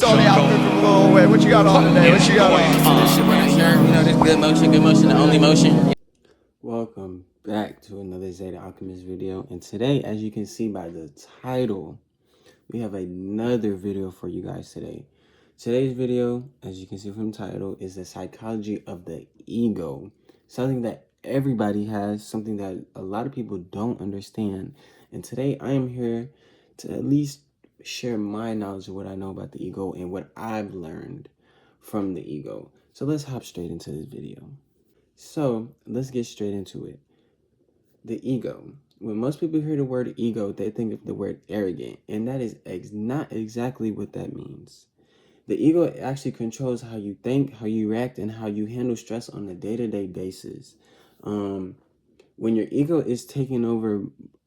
On the outfit from Lil Wayne. What you got on today? What you got on? This shit when I hear, this good motion, the only motion. Welcome back to another Zeta Alchemist video, and today, as you can see by the title, we have another video for you guys today. Today's video, as you can see from the title, is the psychology of the ego. Something that everybody has, something that a lot of people don't understand. And today I am here to at least share my knowledge of what I know about the ego and what I've learned from the ego. So let's hop straight into this video. So let's get straight into it. The ego. When most people hear the word ego, they think of the word arrogant, and that is not exactly what that means. The ego actually controls how you think, how you react, and how you handle stress on a day-to-day basis. When your ego is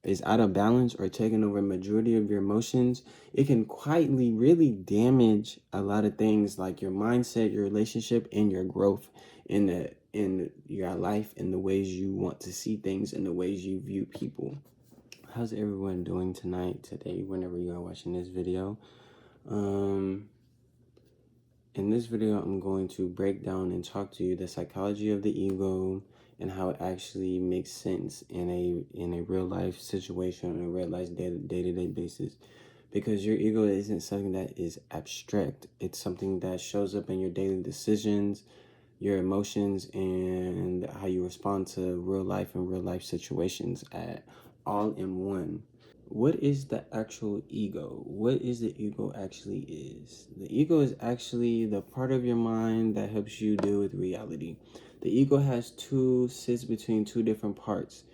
is out of balance or taking over a majority of your emotions, it can quietly really damage a lot of things like your mindset, your relationship, and your growth in your life, and the ways you want to see things, and the ways you view people. How's everyone doing today, whenever you are watching this video? In this video, I'm going to break down and talk to you the psychology of the ego and how it actually makes sense in a real life situation, on a real life day-to-day basis. Because your ego isn't something that is abstract. It's something that shows up in your daily decisions, your emotions, and how you respond to real life and real life situations all in one. What is the actual ego? What is the ego actually is? The ego is actually the part of your mind that helps you deal with reality. The ego sits between two different parts,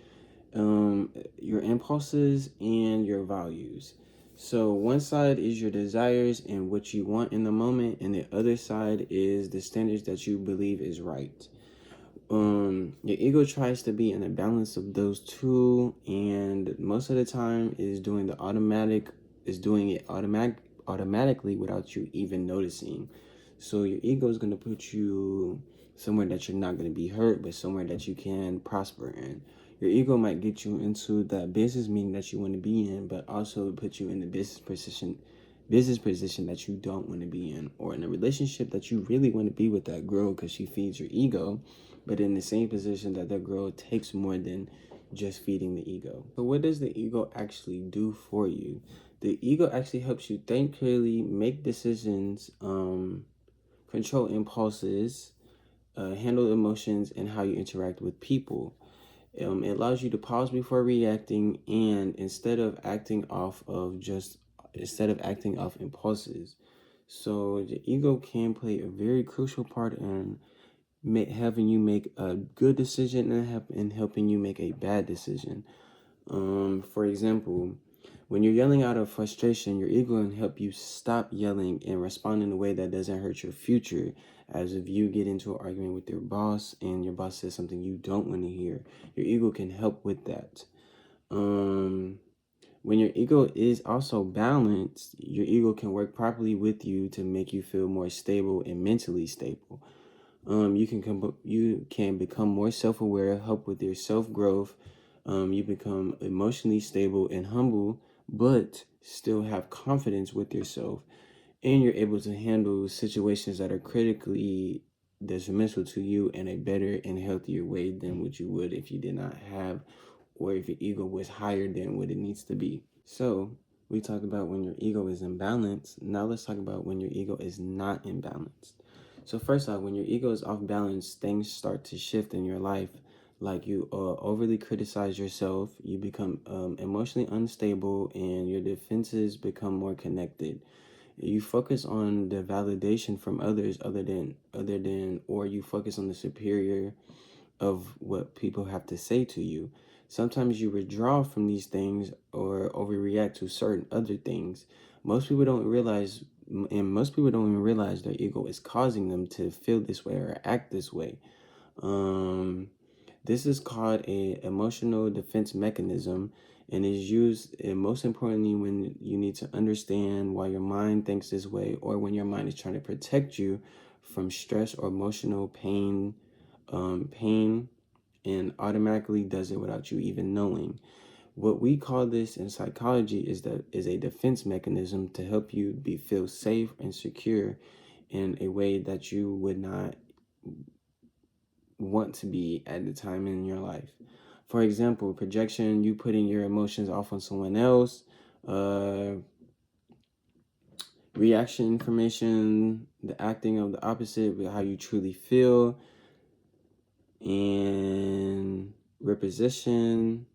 your impulses and your values. So one side is your desires and what you want in the moment, and the other side is the standards that you believe is right. Your ego tries to be in a balance of those two, and most of the time is doing it automatically without you even noticing. So your ego is going to put you somewhere that you're not going to be hurt, but somewhere that you can prosper in. Your ego might get you into the business meeting that you want to be in, but also put you in the business position that you don't want to be in, or in a relationship that you really want to be with that girl because she feeds your ego, but in the same position that girl takes more than just feeding the ego. So what does the ego actually do for you? The ego actually helps you think clearly, make decisions, control impulses, handle emotions, and how you interact with people. It allows you to pause before reacting, and instead of acting off impulses. So the ego can play a very crucial part in having you make a good decision and helping you make a bad decision. For example, when you're yelling out of frustration, your ego can help you stop yelling and respond in a way that doesn't hurt your future. As if you get into an argument with your boss and your boss says something you don't want to hear, your ego can help with that. When your ego is also balanced, your ego can work properly with you to make you feel more stable and mentally stable. You can become more self-aware, help with your self-growth. You become emotionally stable and humble, but still have confidence with yourself. And you're able to handle situations that are critically detrimental to you in a better and healthier way than what you would if you did not have, or if your ego was higher than what it needs to be. So we talked about when your ego is in balance. Now let's talk about when your ego is not in balance. So first off, when your ego is off balance, things start to shift in your life. Like you overly criticize yourself, you become emotionally unstable, and your defenses become more connected. You focus on the validation from others or you focus on the superior of what people have to say to you. Sometimes you withdraw from these things or overreact to certain other things. Most people don't realize even realize their ego is causing them to feel this way or act this way. This is called a emotional defense mechanism, and is used, and most importantly, when you need to understand why your mind thinks this way, or when your mind is trying to protect you from stress or emotional pain, and automatically does it without you even knowing. What we call this in psychology is a defense mechanism to help you feel safe and secure in a way that you would not want to be at the time in your life. For example, projection, you putting your emotions off on someone else, reaction information, the acting of the opposite with how you truly feel, and reposition,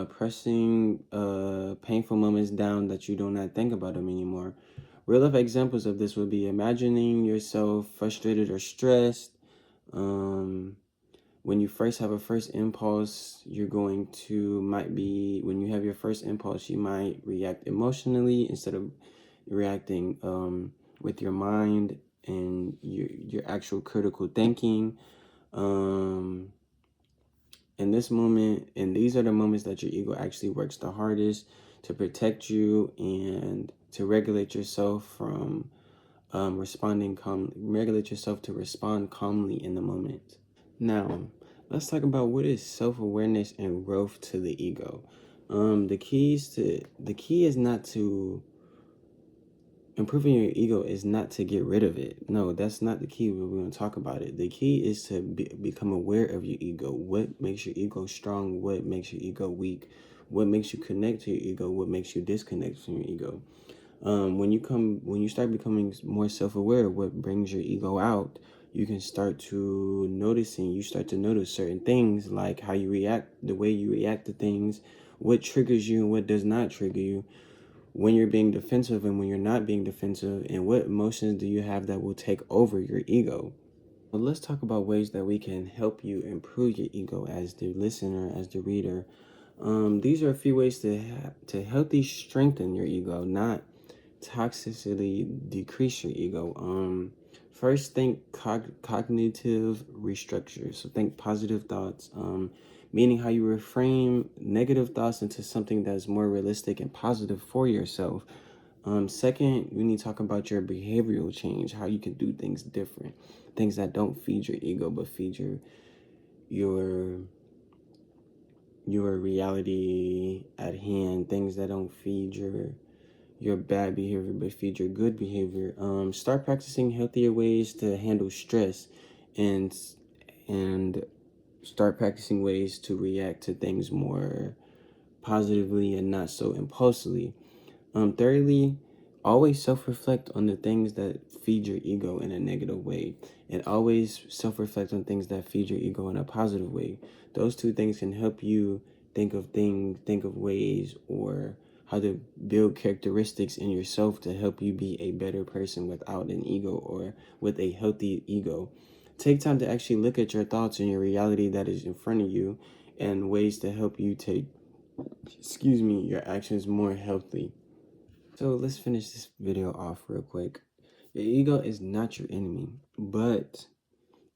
pressing painful moments down that you do not think about them anymore. Real life examples of this would be imagining yourself frustrated or stressed. When you first have a first impulse, when you have your first impulse, you might react emotionally instead of reacting with your mind and your actual critical thinking. In this moment, and these are the moments that your ego actually works the hardest to protect you and to regulate yourself from regulate yourself to respond calmly in the moment. Now, let's talk about what is self-awareness and growth to the ego. The key is not to improving your ego is not to get rid of it. No, that's not the key. We're going to talk about it. The key is to become aware of your ego. What makes your ego strong? What makes your ego weak? What makes you connect to your ego? What makes you disconnect from your ego? When you start becoming more self-aware of what brings your ego out, you start to notice certain things, like how you react, the way you react to things, what triggers you and what does not trigger you, when you're being defensive and when you're not being defensive, and what emotions do you have that will take over your ego. Well, let's talk about ways that we can help you improve your ego as the listener, as the reader. These are a few ways to healthy strengthen your ego, not toxicity decrease your ego. First, think cognitive restructure. So think positive thoughts, meaning how you reframe negative thoughts into something that's more realistic and positive for yourself. Second, we need to talk about your behavioral change, how you can do things different, things that don't feed your ego but feed your reality at hand, things that don't feed your bad behavior but feed your good behavior. Start practicing healthier ways to handle stress, and start practicing ways to react to things more positively and not so impulsively. Thirdly, always self-reflect on the things that feed your ego in a negative way, and always self-reflect on things that feed your ego in a positive way. Those two things can help you think of ways or how to build characteristics in yourself to help you be a better person without an ego, or with a healthy ego. Take time to actually look at your thoughts and your reality that is in front of you, and ways to help you take your actions more healthy. So let's finish this video off real quick. Your ego is not your enemy, but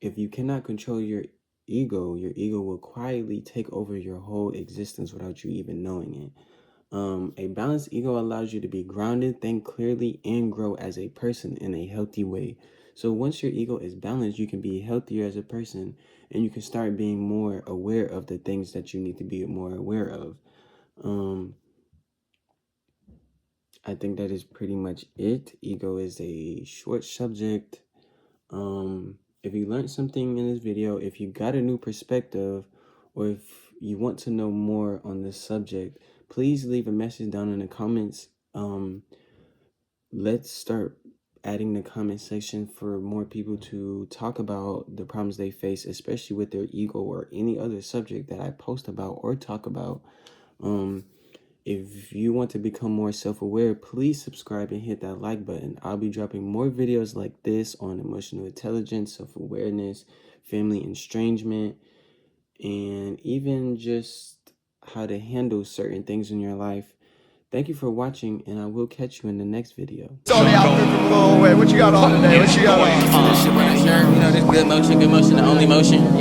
if you cannot control your ego will quietly take over your whole existence without you even knowing it. A balanced ego allows you to be grounded, think clearly, and grow as a person in a healthy way. So once your ego is balanced, you can be healthier as a person, and you can start being more aware of the things that you need to be more aware of. I think that is pretty much it. Ego is a short subject. If you learned something in this video, if you got a new perspective, or if you want to know more on this subject, please leave a message down in the comments. Let's start adding the comment section for more people to talk about the problems they face, especially with their ego or any other subject that I post about or talk about. If you want to become more self-aware, please subscribe and hit that like button. I'll be dropping more videos like this on emotional intelligence, self-awareness, family estrangement, and even just how to handle certain things in your life. Thank you for watching, and I will catch you in the next video. Saw the outfit from a little way. What you got on today? What you got on? This shit when I, this good motion, the only motion.